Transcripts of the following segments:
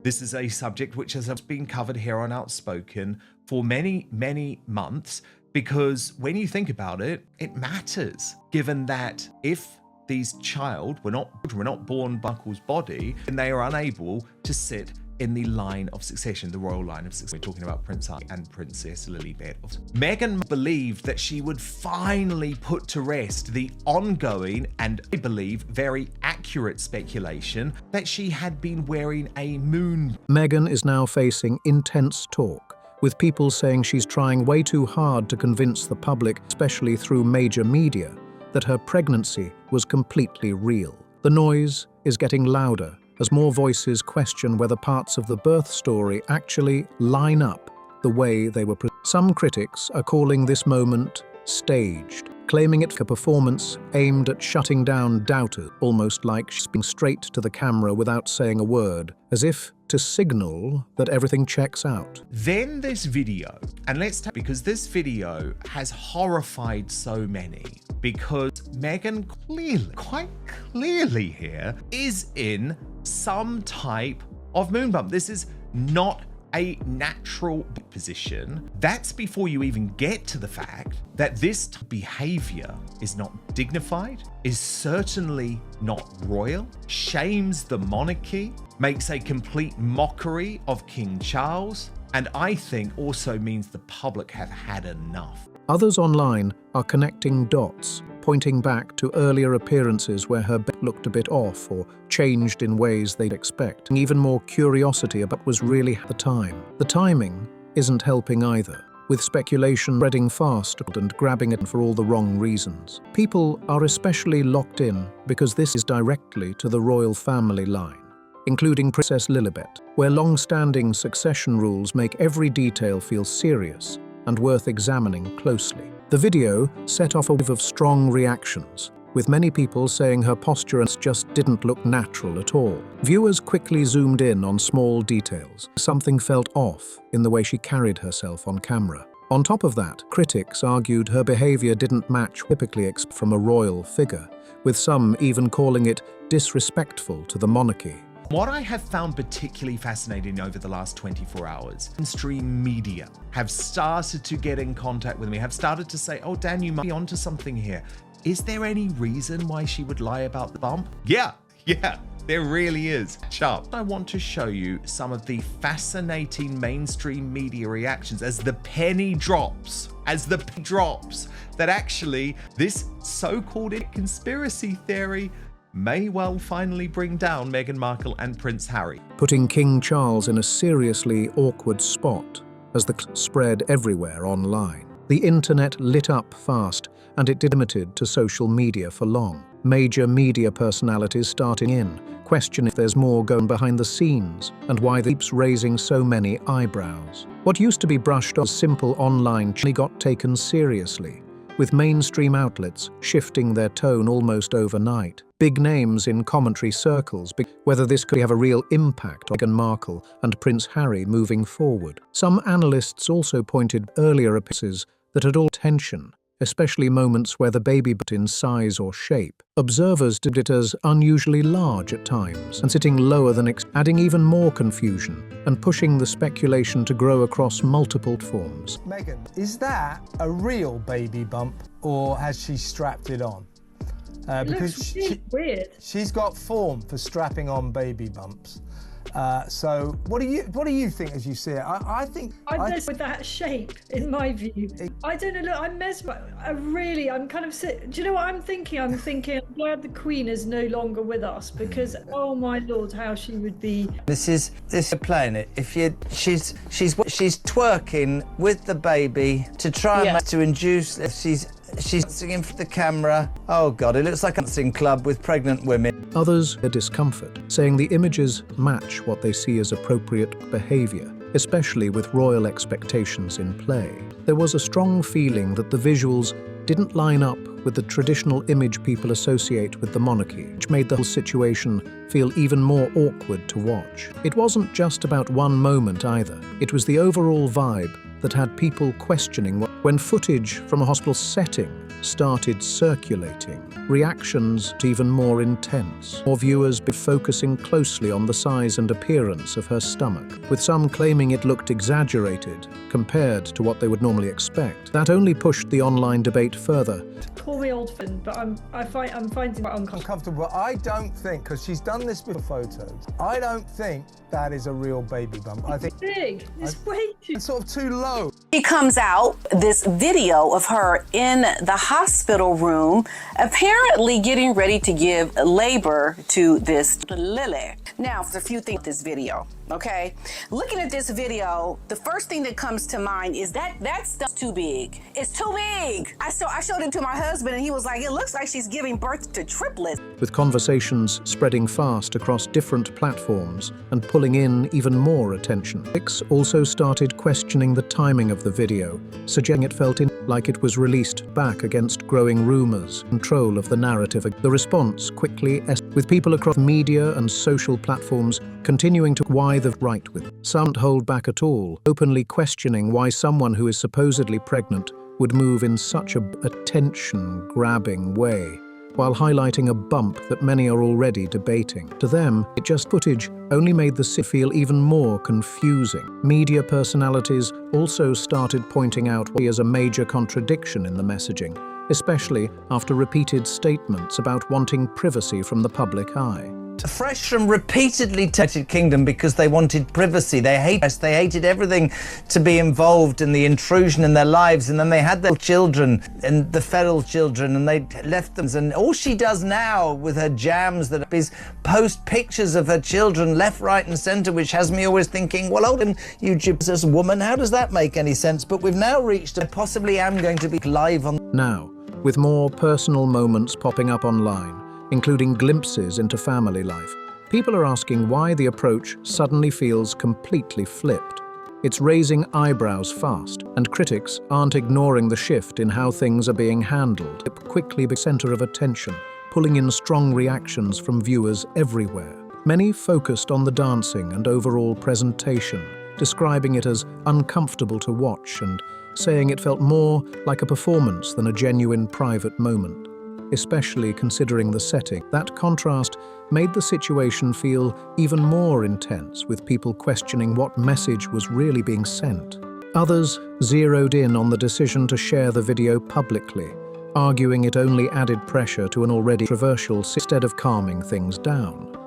This is a subject which has been covered here on Outspoken for many, many months, because when you think about it, it matters, given that if these child were not born by Markle's body, then they are unable to sit in the line of succession, the royal line of succession. We're talking about Prince Harry and Princess Lilibet. Meghan believed that she would finally put to rest the ongoing, and I believe very accurate, speculation that she had been wearing a moon. Meghan is now facing intense talk, with people saying she's trying way too hard to convince the public, especially through major media, that her pregnancy was completely real. The noise is getting louder as more voices question whether parts of the birth story actually line up the way they were presented. Some critics are calling this moment staged, claiming it a performance aimed at shutting down doubters, almost like she's being straight to the camera without saying a word, as if to signal that everything checks out. Then this video, and because this video has horrified so many, because Meghan quite clearly here is in some type of moon bump. This is not a natural position. That's before you even get to the fact that this behavior is not dignified, is certainly not royal, shames the monarchy, makes a complete mockery of King Charles, and I think also means the public have had enough. Others online are connecting dots, pointing back to earlier appearances where her bed looked a bit off or changed in ways they'd expect. Even more curiosity about what was really at the time. The timing isn't helping either, with speculation spreading fast and grabbing it for all the wrong reasons. People are especially locked in because this is directly to the royal family line, including Princess Lilibet, where long-standing succession rules make every detail feel serious and worth examining closely. The video set off a wave of strong reactions, with many people saying her posture just didn't look natural at all. Viewers quickly zoomed in on small details. Something felt off in the way she carried herself on camera. On top of that, critics argued her behavior didn't match typically from a royal figure, with some even calling it disrespectful to the monarchy. What I have found particularly fascinating over the last 24 hours, mainstream media have started to get in contact with me, have started to say, oh, Dan, you might be onto something here. Is there any reason why she would lie about the bump? Yeah, there really is. Sharp. I want to show you some of the fascinating mainstream media reactions as the penny drops, that actually this so-called conspiracy theory may well finally bring down Meghan Markle and Prince Harry, putting King Charles in a seriously awkward spot as the spread everywhere online. The internet lit up fast, and it didn't limited to social media for long. Major media personalities starting in, questioning if there's more going behind the scenes and why it keeps raising so many eyebrows. What used to be brushed off as simple online got taken seriously, with mainstream outlets shifting their tone almost overnight. Big names in commentary circles, whether this could have a real impact on Meghan Markle and Prince Harry moving forward. Some analysts also pointed earlier appearances that had all tension, especially moments where the baby but in size or shape. Observers did it as unusually large at times and sitting lower than adding even more confusion and pushing the speculation to grow across multiple forms. Meghan, is that a real baby bump or has she strapped it on? Because weird. She's got form for strapping on baby bumps. So what do you think as you see it? I think I'm mesmerised with that shape, in my view. I don't know. Look, I'm mesmerised. I'm kind of sick. Do you know what I'm thinking? I'm glad the Queen is no longer with us because, oh my Lord, how she would be. This is playing it. She's twerking with the baby to try and to induce. She's singing for the camera. Oh God, it looks like a dancing club with pregnant women. Others are discomfort, saying the images match what they see as appropriate behavior, especially with royal expectations in play. There was a strong feeling that the visuals didn't line up with the traditional image people associate with the monarchy, which made the whole situation feel even more awkward to watch. It wasn't just about one moment either. It was the overall vibe that had people questioning when footage from a hospital setting started circulating. Reactions to even more intense, or viewers be focusing closely on the size and appearance of her stomach, with some claiming it looked exaggerated compared to what they would normally expect. That only pushed the online debate further. Call me old fan, but I'm finding it Uncomfortable. I don't think, because she's done this with photos, I don't think that is a real baby bump. I think big. It's way too. it's sort of too low. She comes out, this video of her in the hospital room, apparently getting ready to give labor to this Lily. Now, for a few things with this video, okay? Looking at this video, the first thing that comes to mind is that stuff's too big. It's too big. I showed it to my husband and he was like, it looks like she's giving birth to triplets. With conversations spreading fast across different platforms and pulling in even more attention. Critics also started questioning the timing of the video, suggesting it felt like it was released back against growing rumors, control of the narrative. The response quickly escalated, with people across media and social platforms continuing to why the right with. Some don't hold back at all, openly questioning why someone who is supposedly pregnant would move in such a attention-grabbing way, while highlighting a bump that many are already debating. To them, it just footage only made the scene feel even more confusing. Media personalities also started pointing out what is a major contradiction in the messaging, especially after repeated statements about wanting privacy from the public eye. Fresh from repeatedly United Kingdom because they wanted privacy. They hated everything to be involved in the intrusion in their lives, and then they had their children and the feral children and they left them. And all she does now with her jams that is post pictures of her children left, right and centre, which has me always thinking, well, hold on, you Jesus woman, how does that make any sense? But we've now reached I possibly am going to be live on. Now, with more personal moments popping up online, including glimpses into family life, people are asking why the approach suddenly feels completely flipped. It's raising eyebrows fast, and critics aren't ignoring the shift in how things are being handled. It quickly became the center of attention, pulling in strong reactions from viewers everywhere. Many focused on the dancing and overall presentation, describing it as uncomfortable to watch and saying it felt more like a performance than a genuine private moment. Especially considering the setting. That contrast made the situation feel even more intense, with people questioning what message was really being sent. Others zeroed in on the decision to share the video publicly, arguing it only added pressure to an already controversial instead of calming things down.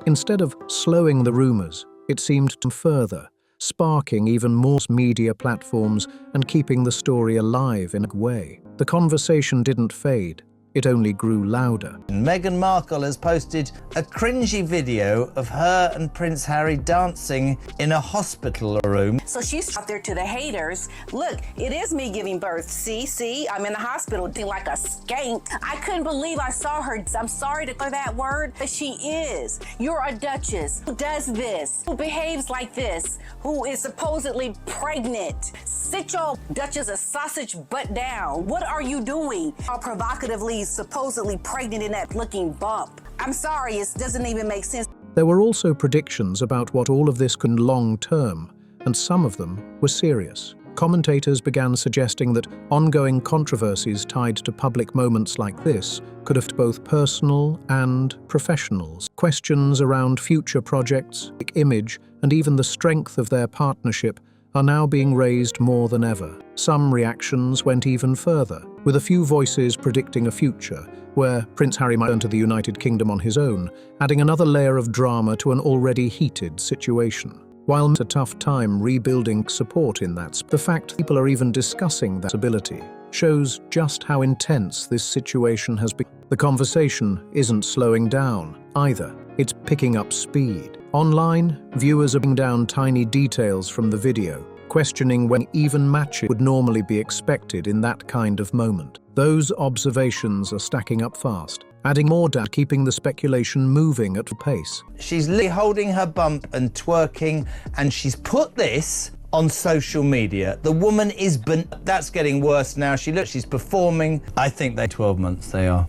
Instead of slowing the rumors, it seemed to further, sparking even more media platforms and keeping the story alive in a way. The conversation didn't fade. It only grew louder. Meghan Markle has posted a cringy video of her and Prince Harry dancing in a hospital room. So she's out there to the haters. Look, it is me giving birth. See, I'm in the hospital doing like a skank. I couldn't believe I saw her. I'm sorry to say that word, but she is. You're a duchess who does this, who behaves like this, who is supposedly pregnant. Sit your Duchess of Sussex butt down. What are you doing? How provocatively supposedly pregnant in that looking bump. I'm sorry, it doesn't even make sense. There were also predictions about what all of this could long term, and some of them were serious. Commentators began suggesting that ongoing controversies tied to public moments like this could affect both personal and professionals. Questions around future projects, image, and even the strength of their partnership are now being raised more than ever. Some reactions went even further, with a few voices predicting a future where Prince Harry might return to the United Kingdom on his own, adding another layer of drama to an already heated situation. While it's a tough time rebuilding support in that, the fact people are even discussing that ability shows just how intense this situation has been. The conversation isn't slowing down either. It's picking up speed. Online, viewers are bringing down tiny details from the video, questioning when even matches would normally be expected in that kind of moment. Those observations are stacking up fast, adding more data, keeping the speculation moving at a pace. She's literally holding her bump and twerking, and she's put this on social media. The woman is that's getting worse now. She's performing. I think they're 12 months they are.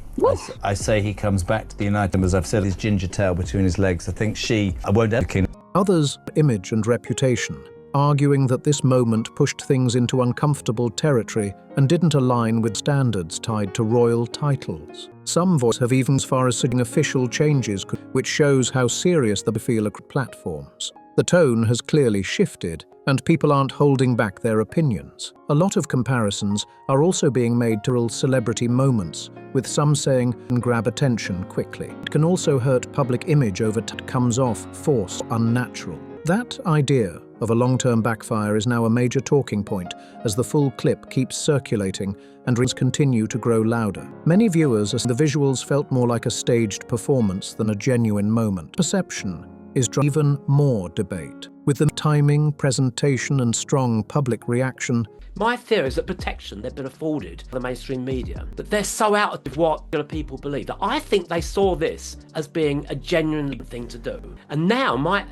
I say he comes back to the United Kingdom, as I've said, his ginger tail between his legs. I think I won't ever kill. Others' image and reputation, arguing that this moment pushed things into uncomfortable territory and didn't align with standards tied to royal titles. Some voices have even as far as suggesting official changes, which shows how serious they feel across platforms. The tone has clearly shifted, and people aren't holding back their opinions. A lot of comparisons are also being made to real celebrity moments, with some saying grab attention quickly. It can also hurt public image over time. It comes off forced, unnatural. That idea of a long-term backfire is now a major talking point as the full clip keeps circulating and rings continue to grow louder. Many viewers say the visuals felt more like a staged performance than a genuine moment. Perception is driving even more debate, with the timing, presentation and strong public reaction. My theory is that protection they've been afforded by the mainstream media, that they're so out of what people believe, that I think they saw this as being a genuine thing to do. And now my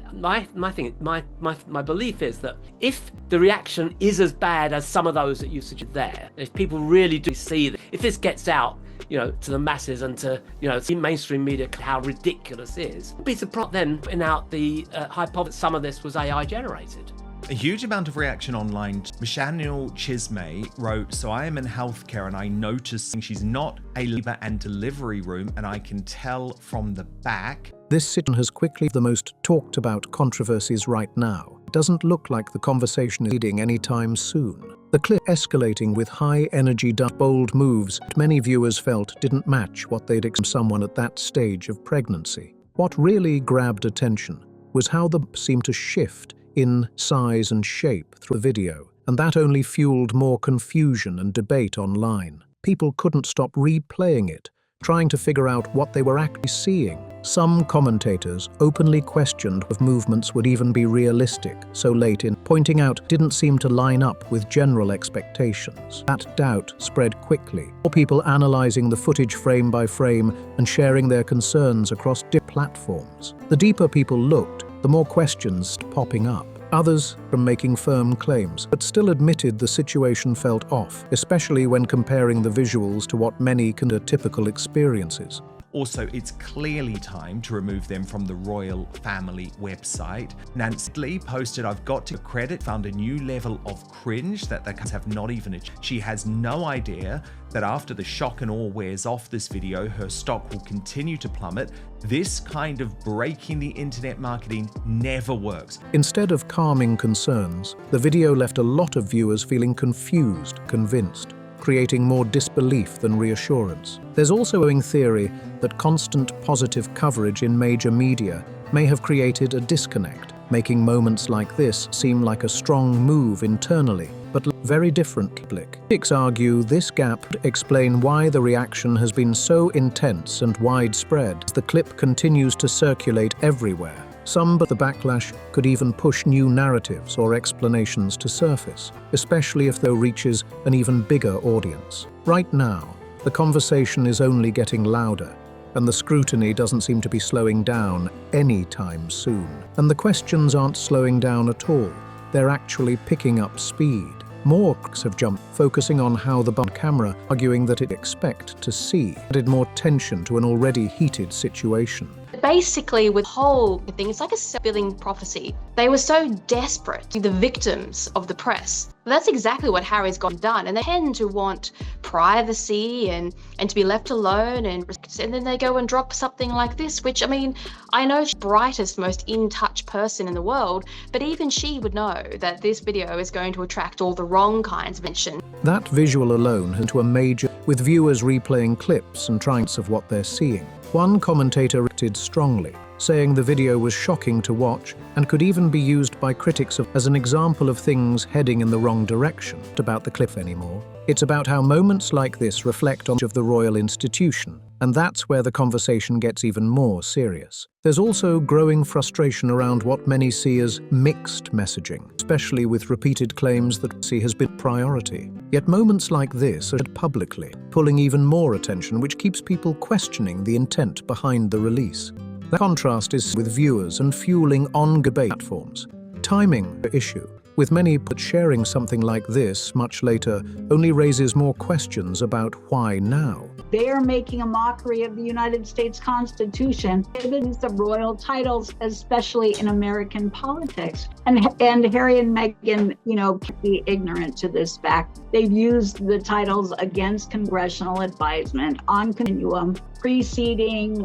belief is that if the reaction is as bad as some of those that you suggested there, if people really do see that, if this gets out, to the masses and to, in mainstream media how ridiculous it is, be surprised then putting out the hypothesis that some of this was AI generated. A huge amount of reaction online. Michelle Chismay wrote, "So I am in healthcare and I noticed she's not a labor and delivery room and I can tell from the back." This situation has quickly the most talked about controversies right now. It doesn't look like the conversation is leading anytime soon. The clip escalating with high-energy, bold moves that many viewers felt didn't match what they'd expect from someone at that stage of pregnancy. What really grabbed attention was how the seemed to shift in size and shape through the video, and that only fueled more confusion and debate online. People couldn't stop replaying it, trying to figure out what they were actually seeing. Some commentators openly questioned if movements would even be realistic so late in, pointing out didn't seem to line up with general expectations. That doubt spread quickly, more people analyzing the footage frame by frame and sharing their concerns across different platforms. The deeper people looked, the more questions started popping up. Others from making firm claims, but still admitted the situation felt off, especially when comparing the visuals to what many consider typical experiences. Also, it's clearly time to remove them from the royal family website. Nancy Lee posted, "I've got to credit, found a new level of cringe that the cats have not even achieved." She has no idea that after the shock and awe wears off this video, her stock will continue to plummet. This kind of breaking the internet marketing never works. Instead of calming concerns, the video left a lot of viewers feeling confused, convinced, creating more disbelief than reassurance. There's also a theory that constant positive coverage in major media may have created a disconnect, making moments like this seem like a strong move internally, but very different public. Critics argue this gap could explain why the reaction has been so intense and widespread as the clip continues to circulate everywhere. But the backlash could even push new narratives or explanations to surface, especially if it reaches an even bigger audience. Right now, the conversation is only getting louder, and the scrutiny doesn't seem to be slowing down anytime soon. And the questions aren't slowing down at all. They're actually picking up speed. More critics have jumped, focusing on how the camera, arguing that it expect to see, added more tension to an already heated situation. Basically, with the whole thing, it's like a self-fulfilling prophecy. They were so desperate to be the victims of the press. That's exactly what Harry's got done, and they tend to want privacy and to be left alone, and then they go and drop something like this, which, I mean, I know she's the brightest, most in-touch person in the world, but even she would know that this video is going to attract all the wrong kinds of attention. That visual alone has to a major, with viewers replaying clips and trying to of what they're seeing. One commentator reacted strongly, saying the video was shocking to watch and could even be used by critics as an example of things heading in the wrong direction. Not about the clip anymore. It's about how moments like this reflect on the royal institution, and that's where the conversation gets even more serious. There's also growing frustration around what many see as mixed messaging, especially with repeated claims that privacy has been a priority. Yet moments like this are shared publicly, pulling even more attention, which keeps people questioning the intent behind the release. The contrast is with viewers and fueling on debate platforms. Timing the issue. with many but sharing something like this much later only raises more questions about why now. They are making a mockery of the United States Constitution, giving the royal titles, especially in American politics. And Harry and Meghan, can't be ignorant to this fact. They've used the titles against congressional advisement on continuum, preceding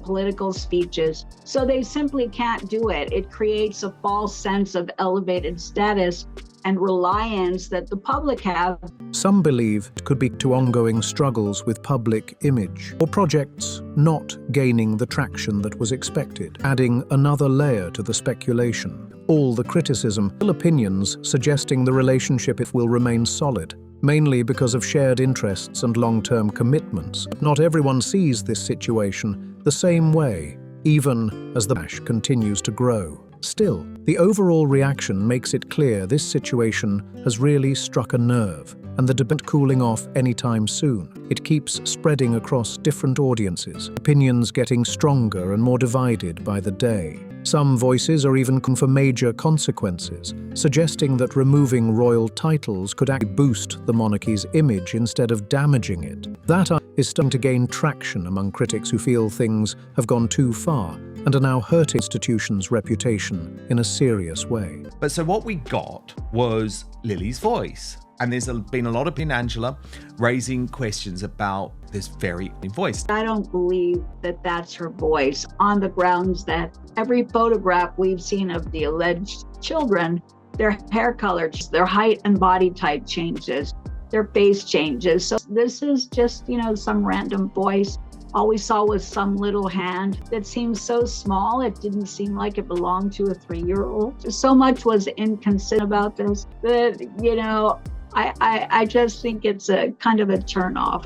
political speeches. So they simply can't do it. It creates a false sense of elevated status and reliance that the public have. Some believe it could be to ongoing struggles with public image, or projects not gaining the traction that was expected, adding another layer to the speculation. All the criticism, opinions suggesting the relationship will remain solid, mainly because of shared interests and long-term commitments. Not everyone sees this situation the same way, even as the backlash continues to grow. Still, the overall reaction makes it clear this situation has really struck a nerve, and the debate cooling off anytime soon. It keeps spreading across different audiences, opinions getting stronger and more divided by the day. Some voices are even calling for major consequences, suggesting that removing royal titles could actually boost the monarchy's image instead of damaging it. That is starting to gain traction among critics who feel things have gone too far and are now hurting the institution's reputation in a serious way. But so what we got was Lily's voice. And there's been a lot of Angela raising questions about this very voice. I don't believe that that's her voice, on the grounds that every photograph we've seen of the alleged children, their hair color, their height and body type changes, their face changes. So this is just, some random voice. All we saw was some little hand that seemed so small, it didn't seem like it belonged to a 3-year-old. So much was inconsistent about this that, I just think it's a kind of a turnoff.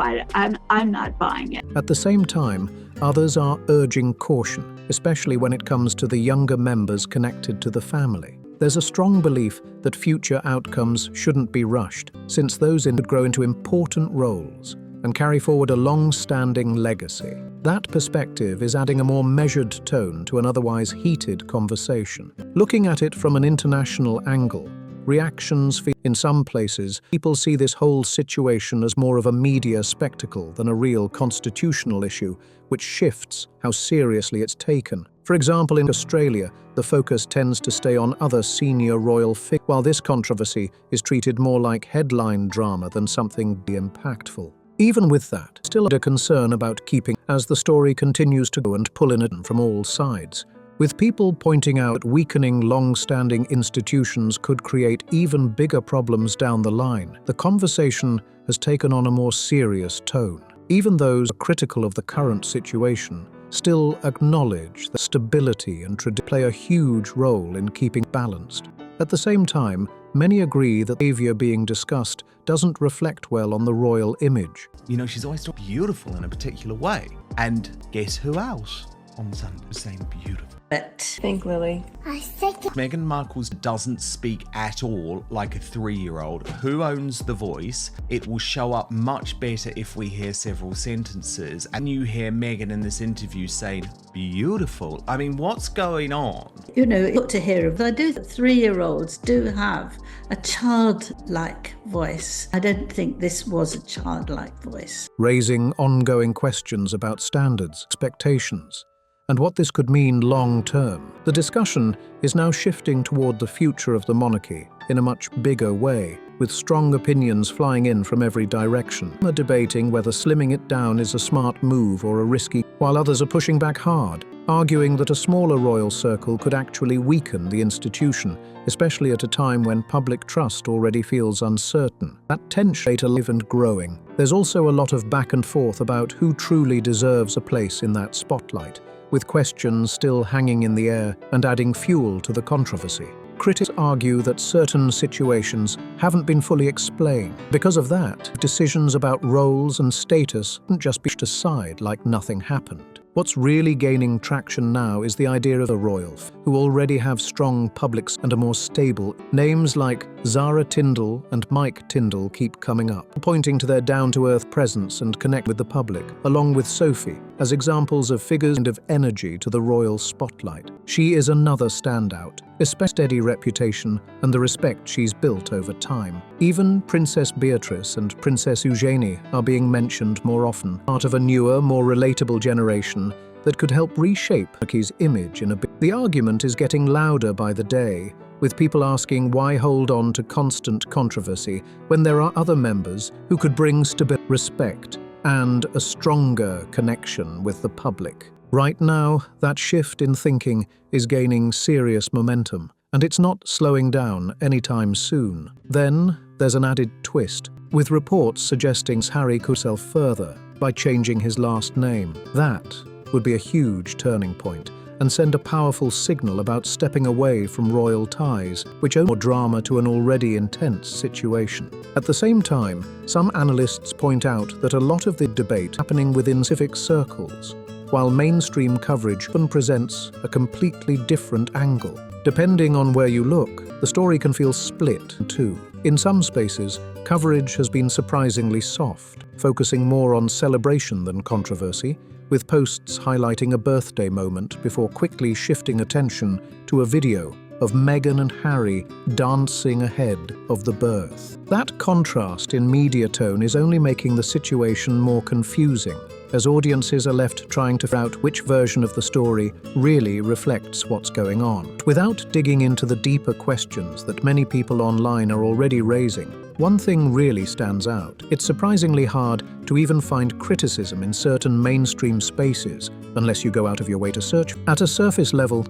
I'm not buying it. At the same time, others are urging caution, especially when it comes to the younger members connected to the family. There's a strong belief that future outcomes shouldn't be rushed, since those would grow into important roles and carry forward a long-standing legacy. That perspective is adding a more measured tone to an otherwise heated conversation. Looking at it from an international angle, reactions in some places, people see this whole situation as more of a media spectacle than a real constitutional issue, which shifts how seriously it's taken. For example, in Australia, the focus tends to stay on other senior royal figures, while this controversy is treated more like headline drama than something impactful. Even with that, still a concern about keeping as the story continues to go and pull in it from all sides. With people pointing out weakening long-standing institutions could create even bigger problems down the line, the conversation has taken on a more serious tone. Even those critical of the current situation still acknowledge that stability and tradition play a huge role in keeping balanced. At the same time, many agree that the behavior being discussed doesn't reflect well on the royal image. She's always so beautiful in a particular way. And guess who else on Sunday was saying beautiful? Think, Lily. Meghan Markle doesn't speak at all like a 3-year-old. Who owns the voice? It will show up much better if we hear several sentences. And you hear Meghan in this interview saying, beautiful. I mean, what's going on? Got to hear of. I do think 3-year-olds do have a childlike voice. I don't think this was a childlike voice. Raising ongoing questions about standards, expectations, and what this could mean long-term. The discussion is now shifting toward the future of the monarchy in a much bigger way, with strong opinions flying in from every direction. Some are debating whether slimming it down is a smart move or a risky, while others are pushing back hard, arguing that a smaller royal circle could actually weaken the institution, especially at a time when public trust already feels uncertain. That tension is alive and growing. There's also a lot of back and forth about who truly deserves a place in that spotlight, with questions still hanging in the air and adding fuel to the controversy. Critics argue that certain situations haven't been fully explained. Because of that, decisions about roles and status shouldn't just be pushed aside like nothing happened. What's really gaining traction now is the idea of the royals, who already have strong publics and are more stable. Names like Zara Tindall and Mike Tindall keep coming up, pointing to their down-to-earth presence and connect with the public, along with Sophie, as examples of figures and of energy to the royal spotlight. She is another standout, especially steady reputation and the respect she's built over time. Even Princess Beatrice and Princess Eugenie are being mentioned more often, part of a newer, more relatable generation that could help reshape monarchy's image in a bit. The argument is getting louder by the day, with people asking why hold on to constant controversy when there are other members who could bring stability, respect, and a stronger connection with the public. Right now, that shift in thinking is gaining serious momentum, and it's not slowing down anytime soon. Then, there's an added twist, with reports suggesting Harry could sell further by changing his last name. That would be a huge turning point and send a powerful signal about stepping away from royal ties, which add more drama to an already intense situation. At the same time, some analysts point out that a lot of the debate is happening within civic circles, while mainstream coverage often presents a completely different angle. Depending on where you look, the story can feel split in two. In some spaces, coverage has been surprisingly soft, focusing more on celebration than controversy, with posts highlighting a birthday moment before quickly shifting attention to a video of Meghan and Harry dancing ahead of the birth. That contrast in media tone is only making the situation more confusing, as audiences are left trying to figure out which version of the story really reflects what's going on. Without digging into the deeper questions that many people online are already raising, one thing really stands out. It's surprisingly hard to even find criticism in certain mainstream spaces unless you go out of your way to search. At a surface level,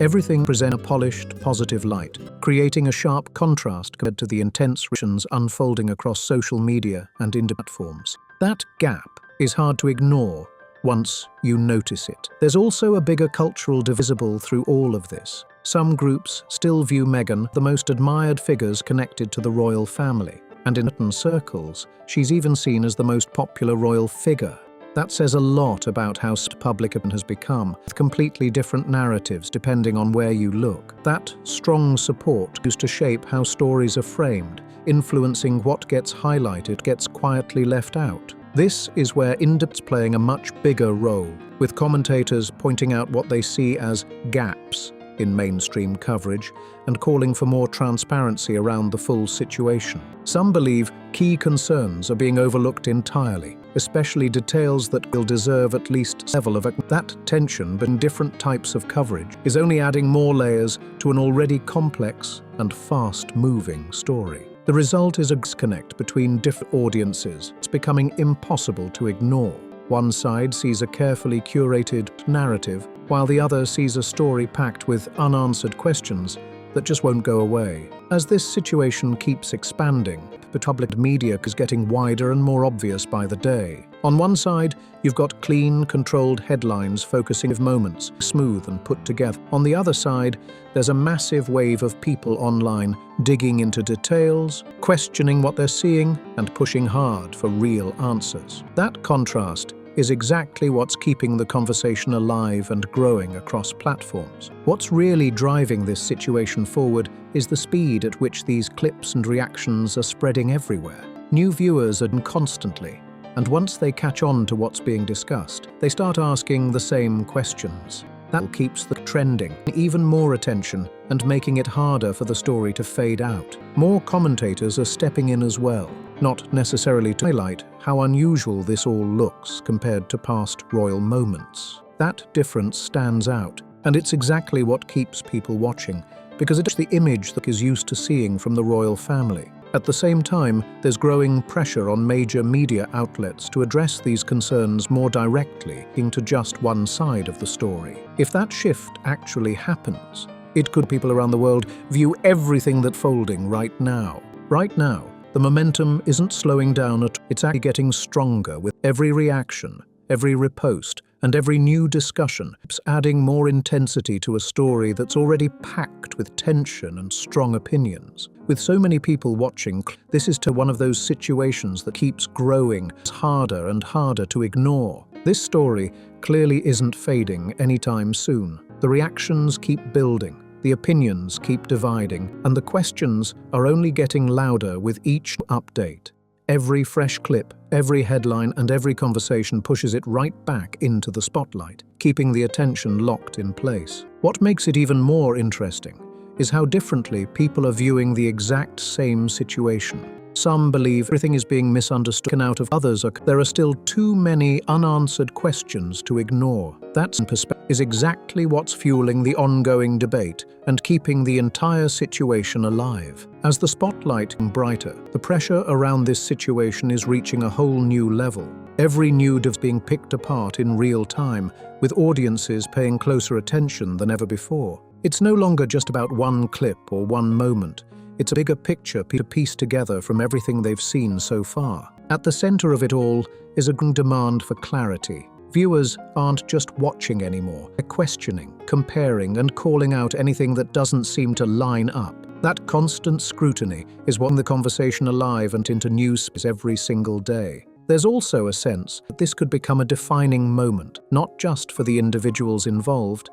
everything presents a polished, positive light, creating a sharp contrast compared to the intense reactions unfolding across social media and indie platforms. That gap is hard to ignore once you notice it. There's also a bigger cultural divisible through all of this. Some groups still view Meghan the most admired figures connected to the royal family, and in certain circles, she's even seen as the most popular royal figure. That says a lot about how public opinion has become, with completely different narratives depending on where you look. That strong support used to shape how stories are framed, influencing what gets highlighted, gets quietly left out. This is where independence is playing a much bigger role, with commentators pointing out what they see as gaps in mainstream coverage and calling for more transparency around the full situation. Some believe key concerns are being overlooked entirely, especially details that will deserve at least level of that tension between different types of coverage is only adding more layers to an already complex and fast-moving story. The result is a disconnect between different audiences. It's becoming impossible to ignore. One side sees a carefully curated narrative, while the other sees a story packed with unanswered questions that just won't go away. As this situation keeps expanding, the public media is getting wider and more obvious by the day. On one side, you've got clean, controlled headlines focusing on moments, smooth and put together. On the other side, there's a massive wave of people online digging into details, questioning what they're seeing, and pushing hard for real answers. That contrast is exactly what's keeping the conversation alive and growing across platforms. What's really driving this situation forward is the speed at which these clips and reactions are spreading everywhere. New viewers are constantly, and once they catch on to what's being discussed, they start asking the same questions. That keeps the trending, even more attention, and making it harder for the story to fade out. More commentators are stepping in as well, not necessarily to highlight how unusual this all looks compared to past royal moments. That difference stands out, and it's exactly what keeps people watching, because it's the image that is used to seeing from the royal family. At the same time, there's growing pressure on major media outlets to address these concerns more directly into just one side of the story. If that shift actually happens, it could people around the world view everything that's folding right now. Right now, the momentum isn't slowing down at all. It's actually getting stronger with every reaction, every repost, and every new discussion. It's adding more intensity to a story that's already packed with tension and strong opinions. With so many people watching, this is to one of those situations that keeps growing. It's harder and harder to ignore. This story clearly isn't fading anytime soon. The reactions keep building, the opinions keep dividing, and the questions are only getting louder with each update. Every fresh clip, every headline, and every conversation pushes it right back into the spotlight, keeping the attention locked in place. What makes it even more interesting is how differently people are viewing the exact same situation. Some believe everything is being misunderstood and out of others. There are still too many unanswered questions to ignore. That perspective is exactly what's fueling the ongoing debate and keeping the entire situation alive. As the spotlight is brighter, the pressure around this situation is reaching a whole new level. Every new dev is being picked apart in real time, with audiences paying closer attention than ever before. It's no longer just about one clip or one moment. It's a bigger picture to piece together from everything they've seen so far. At the center of it all is a growing demand for clarity. Viewers aren't just watching anymore. They're questioning, comparing, and calling out anything that doesn't seem to line up. That constant scrutiny is what keeps the conversation alive and into news every single day. There's also a sense that this could become a defining moment, not just for the individuals involved,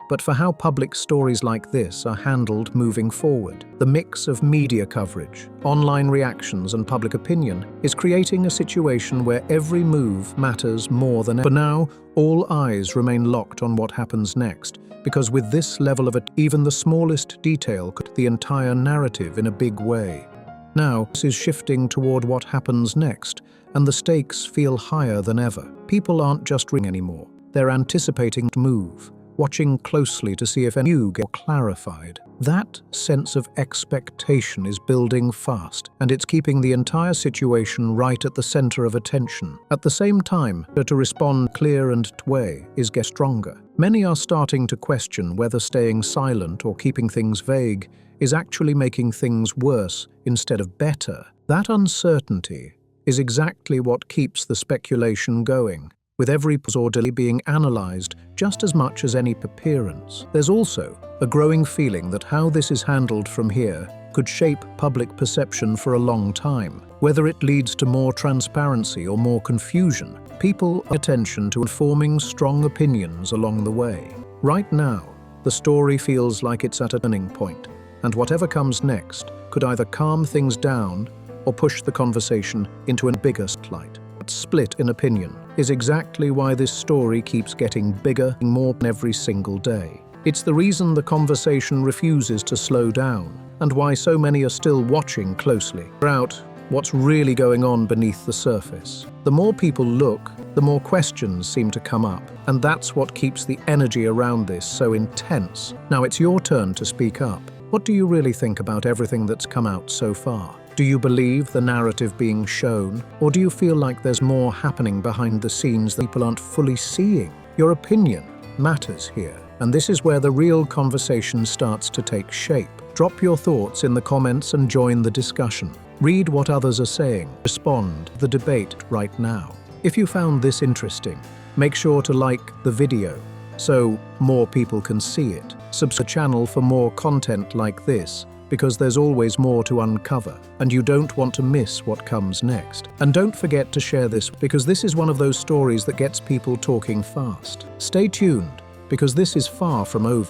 but for how public stories like this are handled moving forward. The mix of media coverage, online reactions, and public opinion is creating a situation where every move matters more than ever. For now, all eyes remain locked on what happens next, because with this level of it, even the smallest detail could the entire narrative in a big way. Now, this is shifting toward what happens next, and the stakes feel higher than ever. People aren't just reading anymore. They're anticipating the move, watching closely to see if any new get clarified. That sense of expectation is building fast, and it's keeping the entire situation right at the center of attention. At the same time, to respond clear and way is get stronger. Many are starting to question whether staying silent or keeping things vague is actually making things worse instead of better. That uncertainty is exactly what keeps the speculation going, with every pause or delay being analyzed just as much as any appearance. There's also a growing feeling that how this is handled from here could shape public perception for a long time. Whether it leads to more transparency or more confusion, people pay attention to informing strong opinions along the way. Right now, the story feels like it's at a turning point, and whatever comes next could either calm things down or push the conversation into a bigger spotlight. Split in opinion is exactly why this story keeps getting bigger and more every single day. It's the reason the conversation refuses to slow down, and why so many are still watching closely. Out what's really going on beneath the surface. The more people look, the more questions seem to come up, and that's what keeps the energy around this so intense. Now it's your turn to speak up. What do you really think about everything that's come out so far? Do you believe the narrative being shown, or do you feel like there's more happening behind the scenes that people aren't fully seeing? Your opinion matters here, and this is where the real conversation starts to take shape. Drop your thoughts in the comments and join the discussion. Read what others are saying. Respond to the debate right now. If you found this interesting, make sure to like the video so more people can see it. Subscribe to the channel for more content like this, because there's always more to uncover, and you don't want to miss what comes next. And don't forget to share this, because this is one of those stories that gets people talking fast. Stay tuned, because this is far from over.